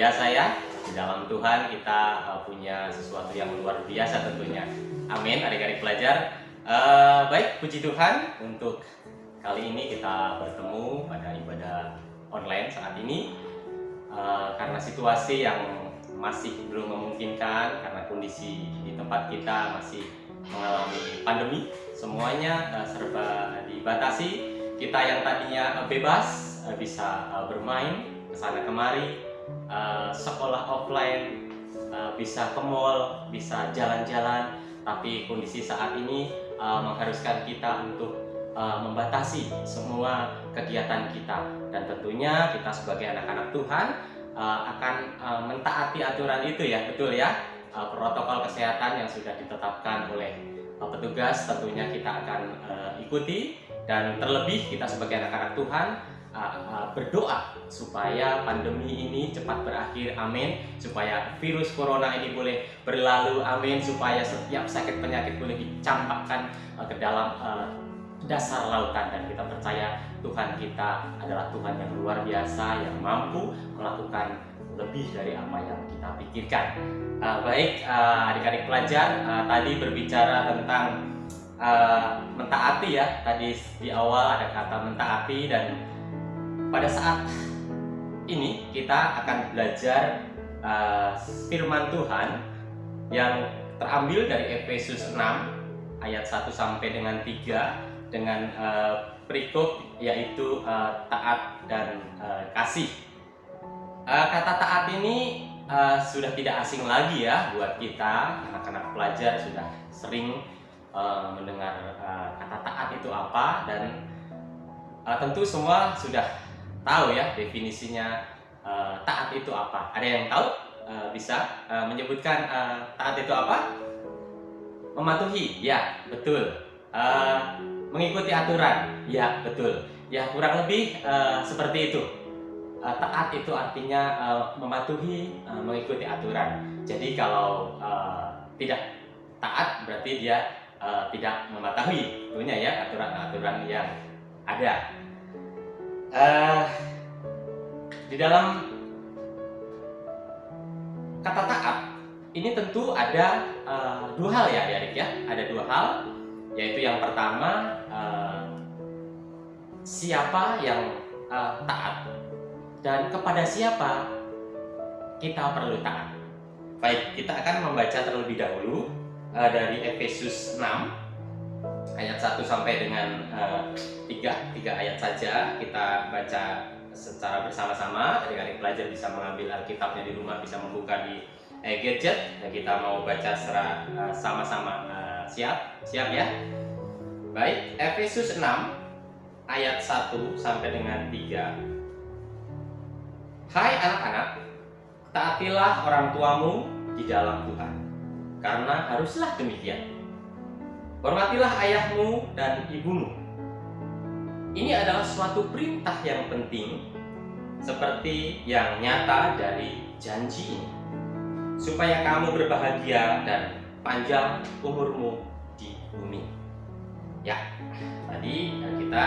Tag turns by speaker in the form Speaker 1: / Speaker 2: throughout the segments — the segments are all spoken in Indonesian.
Speaker 1: biasa ya. Di dalam Tuhan kita punya sesuatu yang luar biasa tentunya. Amin, adik-adik pelajar. Baik, puji Tuhan untuk kali ini kita bertemu pada ibadah online saat ini. Karena situasi yang masih belum memungkinkan, karena kondisi di tempat kita masih mengalami pandemi, semuanya serba dibatasi. Kita yang tadinya bebas bisa bermain kesana kemari, sekolah offline, bisa ke mall, bisa jalan-jalan, tapi kondisi saat ini mengharuskan kita untuk membatasi semua kegiatan kita. Dan tentunya kita sebagai anak-anak Tuhan akan mentaati aturan itu ya, betul ya. Protokol kesehatan yang sudah ditetapkan oleh petugas tentunya kita akan ikuti. Dan terlebih kita sebagai anak-anak Tuhan berdoa supaya pandemi ini cepat berakhir, amin. Supaya virus corona ini boleh berlalu, amin. Supaya setiap sakit penyakit boleh dicampakkan ke dalam dasar lautan. Dan kita percaya Tuhan kita adalah Tuhan yang luar biasa, yang mampu melakukan lebih dari apa yang kita pikirkan. Baik, adik-adik pelajar, tadi berbicara tentang mentaati ya. Tadi di awal ada kata mentaati, dan pada saat ini kita akan belajar firman Tuhan yang terambil dari Efesus 6 ayat 1 sampai dengan 3 dengan perikop yaitu taat dan kasih. Kata taat ini sudah tidak asing lagi ya buat kita, anak-anak pelajar sudah sering mendengar kata taat itu apa, dan tentu semua sudah tahu ya definisinya taat itu apa. Ada yang tahu? Bisa menyebutkan taat itu apa? Mematuhi, ya betul. Mengikuti aturan, ya betul. Ya kurang lebih seperti itu. Taat itu artinya mematuhi, mengikuti aturan. Jadi kalau tidak taat berarti dia tidak mematuhi tentunya ya aturan-aturan yang ada. Di dalam kata taat ini tentu ada dua hal ya adik-adik ya. Ada dua hal, yaitu yang pertama siapa yang taat dan kepada siapa kita perlu taat. Baik, kita akan membaca terlebih dahulu dari Efesus 6 ayat 1 sampai dengan 3 ayat saja. Kita baca secara bersama-sama. Adik-adik pelajar bisa mengambil Alkitabnya di rumah, bisa membuka di gadget, dan kita mau baca secara sama-sama. Siap ya? Baik, Efesus 6 ayat 1 sampai dengan 3. Hai anak-anak, taatilah orang tuamu di dalam Tuhan, karena haruslah demikian. Hormatilah ayahmu dan ibumu. Ini adalah suatu perintah yang penting, seperti yang nyata dari janji ini, supaya kamu berbahagia dan panjang umurmu di bumi. Ya, tadi kita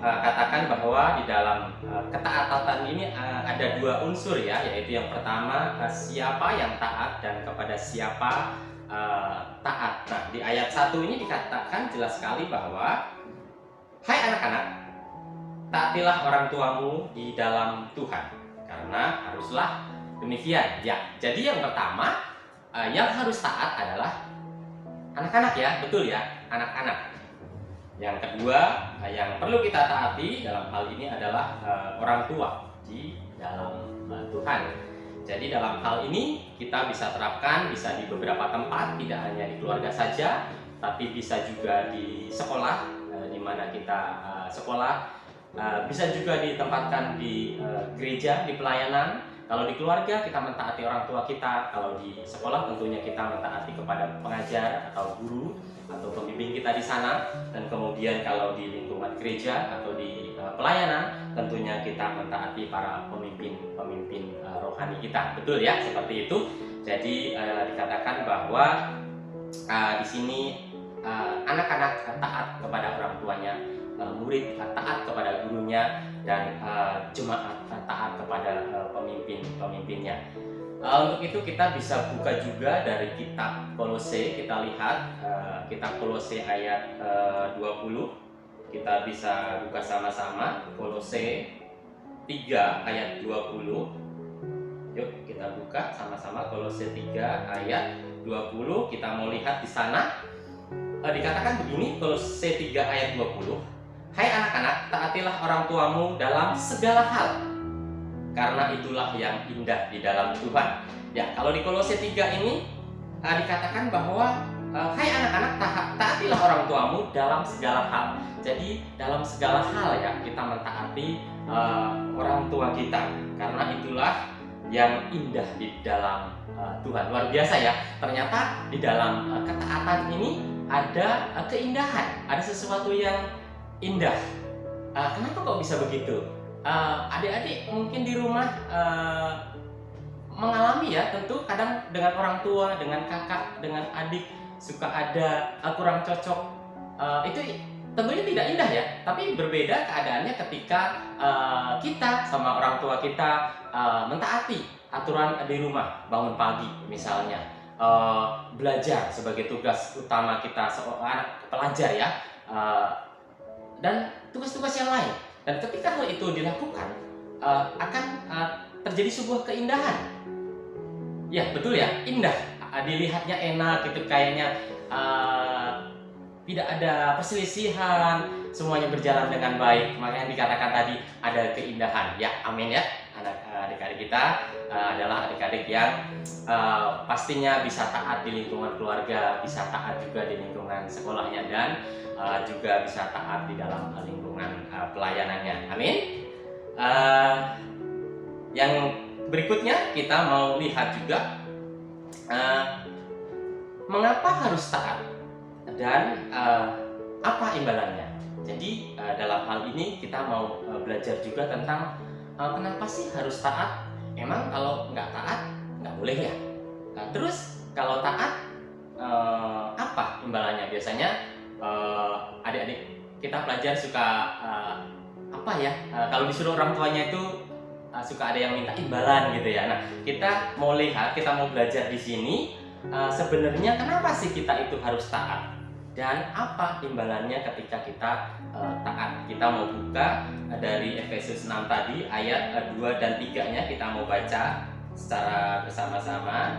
Speaker 1: katakan bahwa di dalam ketaatan ini ada dua unsur ya, yaitu yang pertama siapa yang taat dan kepada siapa taat. Nah, di ayat 1 ini dikatakan jelas sekali bahwa hai anak-anak, taatilah orang tuamu di dalam Tuhan, karena haruslah demikian. Ya, jadi yang pertama yang harus taat adalah anak-anak ya, betul ya, anak-anak. Yang kedua yang perlu kita taati dalam hal ini adalah orang tua di dalam Tuhan. Jadi dalam hal ini kita bisa terapkan, bisa di beberapa tempat, tidak hanya di keluarga saja, tapi bisa juga di sekolah, di mana kita sekolah, bisa juga ditempatkan di gereja, di pelayanan. Kalau di keluarga kita mentaati orang tua kita, kalau di sekolah tentunya kita mentaati kepada pengajar atau guru atau pembimbing kita di sana, dan kemudian kalau di lingkungan gereja atau di pelayanan tentunya kita mentaati para pemimpin rohani kita, betul ya, seperti itu. Jadi dikatakan bahwa di sini anak-anak taat kepada orang tuanya murid taat kepada gurunya, dan jemaat taat kepada pemimpinnya. Untuk itu kita bisa buka juga dari kitab Kolose. Kita lihat kitab Kolose ayat 20. Kita bisa buka sama-sama Kolose 3 ayat 20. Yuk kita buka sama-sama Kolose 3 ayat 20. Kita mau lihat di sana dikatakan begini, Kolose 3 ayat 20. Hai anak-anak, taatilah orang tuamu dalam segala hal, karena itulah yang indah di dalam Tuhan. Ya, kalau di Kolose 3 ini dikatakan bahwa hai anak-anak, taatilah orang tuamu dalam segala hal. Jadi dalam segala hal ya kita mentaati orang tua kita, karena itulah yang indah di dalam Tuhan. Luar biasa ya, ternyata di dalam ketaatan ini ada keindahan, ada sesuatu yang indah. Kenapa kok bisa begitu? Adik-adik mungkin di rumah mengalami ya, tentu kadang dengan orang tua, dengan kakak, dengan adik suka ada kurang cocok. Itu tentunya tidak indah ya, tapi berbeda keadaannya ketika kita sama orang tua kita mentaati aturan di rumah, bangun pagi misalnya, belajar sebagai tugas utama kita seorang pelajar ya, dan tugas-tugas yang lain. Dan ketika hal itu dilakukan, akan terjadi sebuah keindahan. Ya betul ya, indah. Dilihatnya enak gitu, kayaknya tidak ada perselisihan, semuanya berjalan dengan baik. Makanya dikatakan tadi ada keindahan. Ya, amin ya. Adik-adik kita adalah adik-adik yang pastinya bisa taat di lingkungan keluarga, bisa taat juga di lingkungan sekolahnya, dan juga bisa taat di dalam lingkungan pelayanannya. Amin. Yang berikutnya kita mau lihat juga mengapa harus taat dan apa imbalannya. Jadi dalam hal ini kita mau belajar juga tentang kenapa sih harus taat. Emang kalau nggak taat nggak boleh ya. Terus kalau taat apa imbalannya? Biasanya adik-adik kita pelajar suka apa ya, kalau disuruh orang tuanya itu suka ada yang minta imbalan gitu ya. Nah, kita mau lihat, kita mau belajar di sini sebenarnya kenapa sih kita itu harus taat dan apa imbalannya ketika kita taat. Kita mau buka dari Efesus 6 tadi ayat 2 dan 3-nya, kita mau baca secara bersama-sama.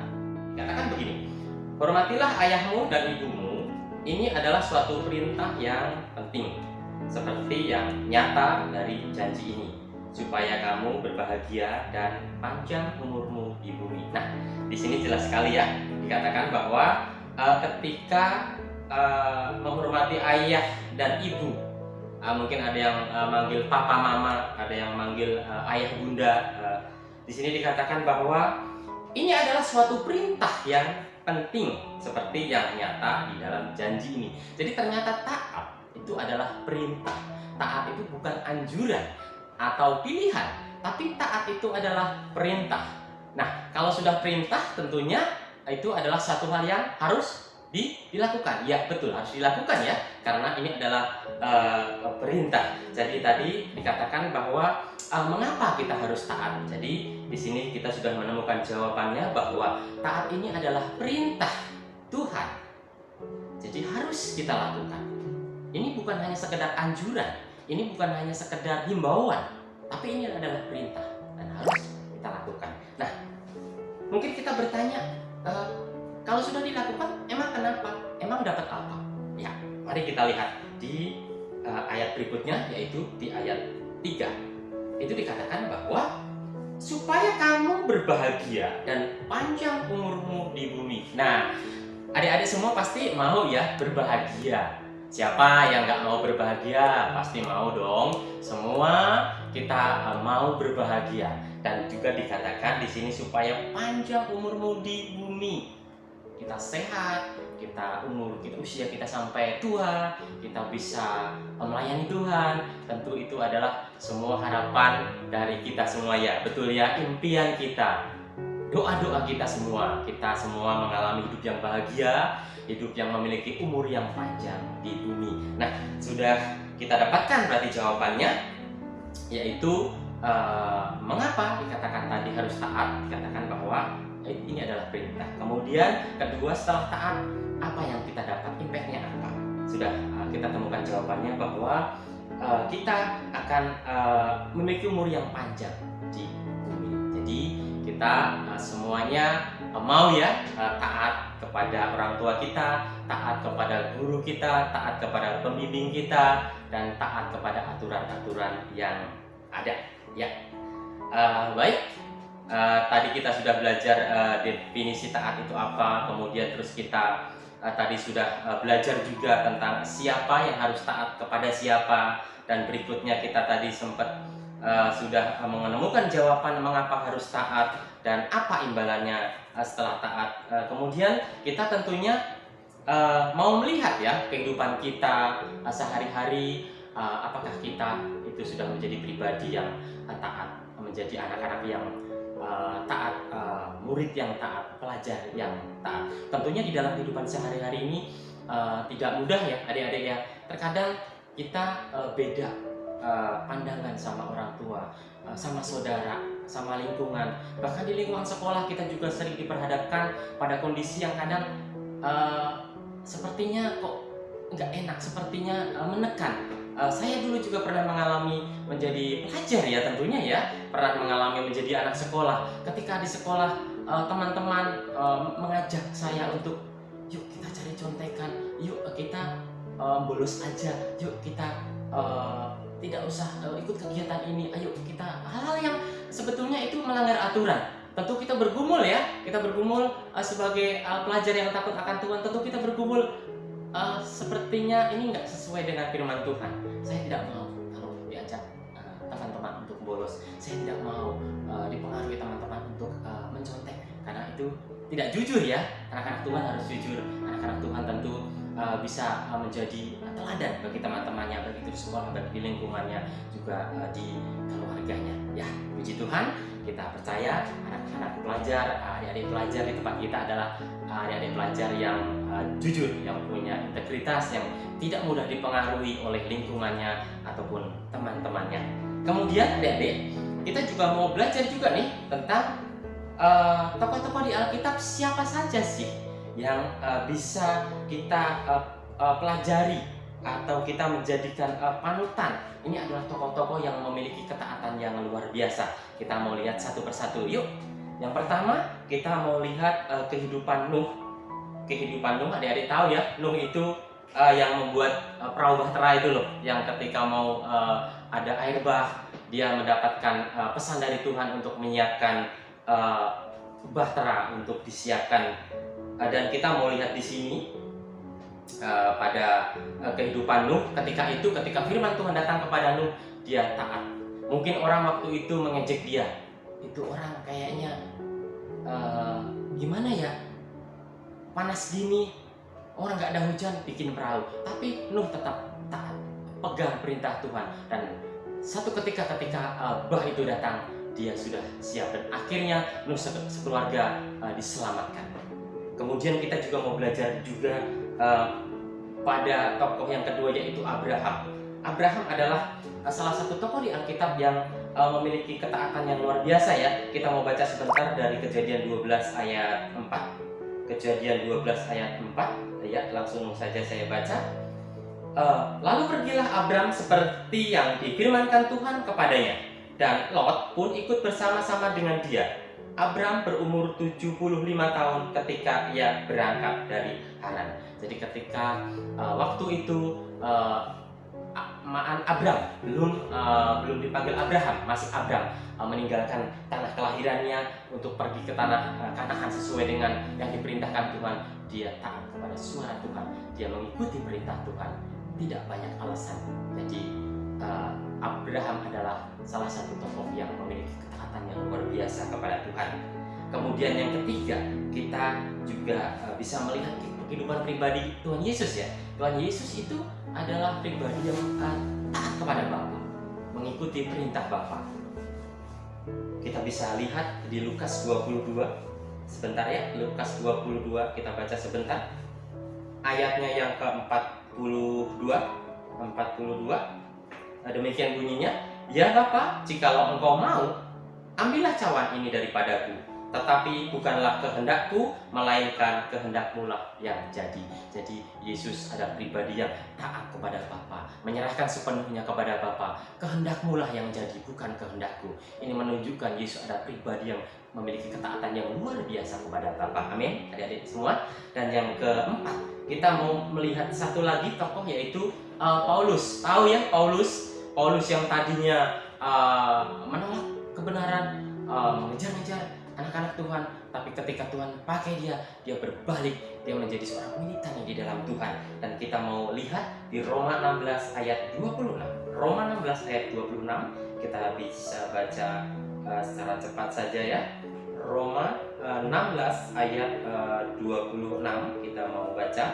Speaker 1: Katakan begini, hormatilah ayahmu dan ibumu. Ini adalah suatu perintah yang penting, seperti yang nyata dari janji ini, supaya kamu berbahagia dan panjang umurmu di bumi. Nah, di sini jelas sekali ya, dikatakan bahwa ketika menghormati ayah dan ibu, mungkin ada yang manggil papa mama, ada yang manggil ayah bunda. Di sini dikatakan bahwa ini adalah suatu perintah yang penting, seperti yang nyata di dalam janji ini. Jadi ternyata taat itu adalah perintah. Taat itu bukan anjuran atau pilihan, tapi taat itu adalah perintah. Nah, kalau sudah perintah tentunya itu adalah satu hal yang harus dilakukan. Ya betul, harus dilakukan ya, karena ini adalah perintah. Jadi tadi dikatakan bahwa mengapa kita harus taat. Jadi di sini kita sudah menemukan jawabannya bahwa taat ini adalah perintah Tuhan. Jadi harus kita lakukan. Ini bukan hanya sekedar anjuran, ini bukan hanya sekedar himbauan, tapi ini adalah perintah dan harus kita lakukan. Nah, mungkin kita bertanya, kalau sudah dilakukan, emang kenapa? Emang dapat apa? Ya, mari kita lihat di ayat berikutnya, yaitu di ayat 3. Itu dikatakan bahwa supaya kamu berbahagia dan panjang umurmu di bumi. Nah, adik-adik semua pasti mau ya berbahagia. Siapa yang nggak mau berbahagia? Pasti mau dong. Semua kita mau berbahagia. Dan juga dikatakan di sini supaya panjang umurmu di bumi. Kita sehat, kita usia kita sampai tua, kita bisa melayani Tuhan. Tentu itu adalah semua harapan dari kita semua ya. Betul ya, impian kita. doa-doa kita semua mengalami hidup yang bahagia, hidup yang memiliki umur yang panjang di bumi. Nah, sudah kita dapatkan berarti jawabannya, yaitu mengapa dikatakan tadi harus taat. Dikatakan bahwa ini adalah perintah. Kemudian kedua, setelah taat, apa yang kita dapat, impact-nya apa? Sudah kita temukan jawabannya bahwa kita akan memiliki umur yang panjang di bumi. Jadi kita semuanya mau ya taat kepada orang tua kita, taat kepada guru kita, taat kepada pembimbing kita, dan taat kepada aturan-aturan yang ada. Ya, baik. Tadi kita sudah belajar definisi taat itu apa, kemudian terus kita tadi sudah belajar juga tentang siapa yang harus taat kepada siapa, dan berikutnya kita tadi sempat sudah menemukan jawaban mengapa harus taat dan apa imbalannya setelah taat. Kemudian kita tentunya mau melihat ya kehidupan kita sehari-hari, apakah kita itu sudah menjadi pribadi yang taat, menjadi anak-anak yang taat, murid yang taat, pelajar yang taat. Tentunya di dalam kehidupan sehari-hari ini tidak mudah ya adik-adik ya. Terkadang kita beda pandangan sama orang tua, sama saudara, sama lingkungan. Bahkan di lingkungan sekolah kita juga sering diperhadapkan pada kondisi yang kadang sepertinya kok nggak enak, sepertinya menekan. Saya dulu juga pernah mengalami menjadi pelajar ya, tentunya ya, pernah mengalami menjadi anak sekolah. Ketika di sekolah teman-teman mengajak saya untuk yuk kita cari contekan, yuk kita bolos aja, yuk kita tidak usah ikut kegiatan ini, ayo kita, hal-hal yang sebetulnya itu melanggar aturan. Tentu kita bergumul ya, kita bergumul sebagai pelajar yang takut akan Tuhan. Tentu kita bergumul sepertinya ini nggak sesuai dengan firman Tuhan. Saya tidak mau kalau diajak teman-teman untuk bolos. Saya tidak mau dipengaruhi teman-teman untuk mencontek, karena itu tidak jujur ya. Anak-anak Tuhan harus jujur. Anak-anak Tuhan tentu bisa menjadi teladan bagi teman-temannya, baik itu di sekolah, baik di lingkungannya, juga di keluarganya. Ya, puji Tuhan, kita percaya anak-anak pelajar, adik-adik pelajar di tempat kita adalah adik-adik pelajar yang jujur, yang punya integritas, yang tidak mudah dipengaruhi oleh lingkungannya ataupun teman-temannya. Kemudian adik-adik, kita juga mau belajar juga nih tentang tokoh-tokoh di Alkitab, siapa saja sih yang bisa kita pelajari atau kita menjadikan panutan. Ini adalah tokoh-tokoh yang memiliki ketaatan yang luar biasa. Kita mau lihat satu persatu. Yuk. Yang pertama kita mau lihat kehidupan Nuh. Kehidupan Nuh, adik-adik tahu ya, Nuh itu yang membuat perahu bahtera itu loh, yang ketika mau ada air bah, dia mendapatkan pesan dari Tuhan untuk menyiapkan bahtera untuk disiapkan. Dan kita mau lihat di sini pada kehidupan Nuh, ketika firman Tuhan datang kepada Nuh, dia taat. Mungkin orang waktu itu mengejek dia, itu orang kayaknya gimana ya, panas gini, orang nggak ada hujan bikin perahu. Tapi Nuh tetap taat, pegang perintah Tuhan, dan satu ketika bah itu datang, dia sudah siap, dan akhirnya Nuh sekeluarga diselamatkan. Kemudian kita juga mau belajar juga pada tokoh yang kedua, yaitu Abraham. Abraham adalah salah satu tokoh di Alkitab yang memiliki ketaatan yang luar biasa ya. Kita mau baca sebentar dari Kejadian 12 ayat 4. Kejadian 12 ayat 4, ya, langsung saja saya baca. Lalu pergilah Abram seperti yang difirmankan Tuhan kepadanya, dan Lot pun ikut bersama-sama dengan dia. Abram berumur 75 tahun ketika ia berangkat dari Haran. Jadi ketika waktu itu Abram belum dipanggil Abraham, masih Abram, meninggalkan tanah kelahirannya untuk pergi ke tanah Kanaan sesuai dengan yang diperintahkan Tuhan. Dia taat kepada suara Tuhan, dia mengikuti perintah Tuhan, tidak banyak alasan. Jadi Abraham adalah salah satu tokoh yang memiliki ketaatan yang luar biasa kepada Tuhan. Kemudian yang ketiga, kita juga bisa melihat kehidupan pribadi Tuhan Yesus ya. Tuhan Yesus itu adalah pribadi yang taat kepada Bapa, mengikuti perintah Bapa. Kita bisa lihat di Lukas 22. Sebentar ya, Lukas 22 kita baca sebentar. Ayatnya yang ke-42. 42. Demikian bunyinya, "Ya Bapa, jikalau Engkau mau, ambillah cawan ini daripadaku, tetapi bukanlah kehendakku, melainkan kehendak-Mu lah yang jadi." Jadi Yesus adalah pribadi yang taat kepada Bapa, menyerahkan sepenuhnya kepada Bapa. Kehendak-Mu lah yang jadi, bukan kehendakku. Ini menunjukkan Yesus adalah pribadi yang memiliki ketaatan yang luar biasa kepada Bapa. Amin, adik-adik semua. Dan yang keempat, kita mau melihat satu lagi tokoh, yaitu Paulus. Tahu ya, Paulus yang tadinya menolak kebenaran, mengejar-ngejar anak-anak Tuhan, tapi ketika Tuhan pakai dia berbalik, dia menjadi seorang militan yang di dalam Tuhan. Dan kita mau lihat di Roma 16 ayat 26. Roma 16 ayat 26, kita bisa baca secara cepat saja ya. Roma 16 ayat 26, kita mau baca.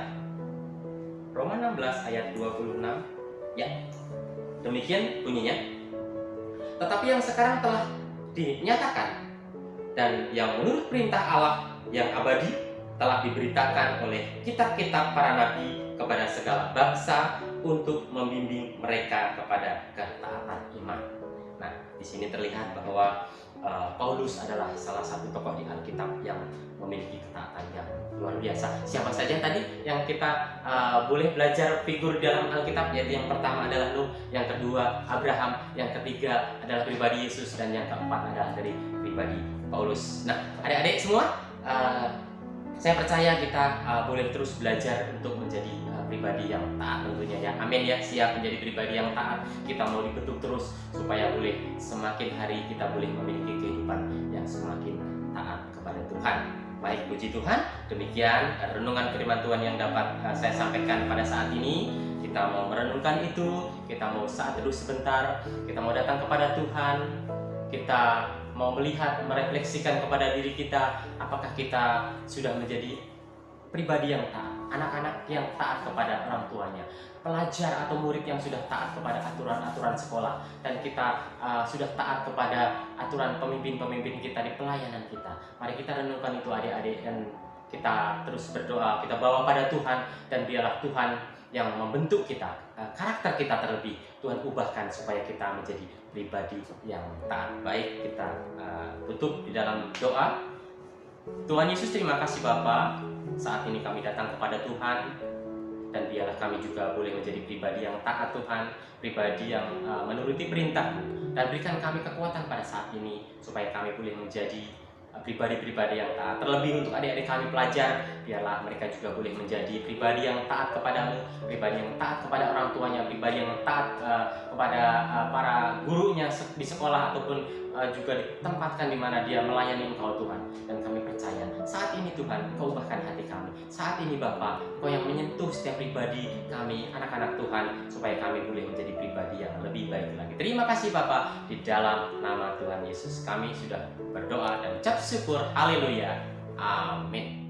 Speaker 1: Roma 16 ayat 26. Ya. Demikian bunyinya. Tetapi yang sekarang telah dinyatakan dan yang menurut perintah Allah yang abadi telah diberitakan oleh kitab-kitab para nabi kepada segala bangsa untuk membimbing mereka kepada ketaatan iman. Nah, di sini terlihat bahwa Paulus adalah salah satu tokoh di Alkitab yang memiliki ketaatan yang luar biasa. Siapa saja tadi yang kita boleh belajar figur dalam Alkitab? Yaitu yang pertama adalah Nuh, yang kedua Abraham, yang ketiga adalah pribadi Yesus, dan yang keempat adalah dari pribadi Paulus. Nah, adik-adik semua, saya percaya kita boleh terus belajar untuk menjadi pribadi yang taat tentunya ya. Amin ya, siap menjadi pribadi yang taat. Kita mau dibentuk terus supaya boleh semakin hari kita boleh memiliki kehidupan yang semakin taat kepada Tuhan. Baik, puji Tuhan. Demikian renungan firman Tuhan yang dapat saya sampaikan pada saat ini. Kita mau merenungkan itu, kita mau saat teduh sebentar, kita mau datang kepada Tuhan, kita mau melihat, merefleksikan kepada diri kita, apakah kita sudah menjadi pribadi yang taat, anak-anak yang taat kepada orang tuanya, pelajar atau murid yang sudah taat kepada aturan-aturan sekolah, dan kita sudah taat kepada aturan pemimpin-pemimpin kita di pelayanan kita. Mari kita renungkan itu adik-adik, dan kita terus berdoa, kita bawa pada Tuhan, dan biarlah Tuhan yang membentuk kita, karakter kita terlebih, Tuhan ubahkan supaya kita menjadi pribadi yang taat. Baik, kita tutup di dalam doa. Tuhan Yesus, terima kasih Bapa, saat ini kami datang kepada Tuhan, dan biarlah kami juga boleh menjadi pribadi yang taat Tuhan, pribadi yang menuruti perintah-Mu, dan berikan kami kekuatan pada saat ini supaya kami boleh menjadi pribadi-pribadi yang taat. Terlebih untuk adik-adik kami pelajar, biarlah mereka juga boleh menjadi pribadi yang taat kepada-Mu, pribadi yang taat kepada orang tuanya, pribadi yang taat kepada para gurunya di sekolah, ataupun juga ditempatkan di mana dia melayani Engkau Tuhan. Dan kami percaya saat ini Tuhan, Engkau ubahkan hati kami. Saat ini Bapa, Engkau yang menyentuh setiap pribadi kami, anak-anak Tuhan, supaya kami boleh menjadi pribadi yang lebih baik lagi. Terima kasih Bapa, di dalam nama Tuhan Yesus kami sudah berdoa dan ucap syukur. Haleluya. Amin.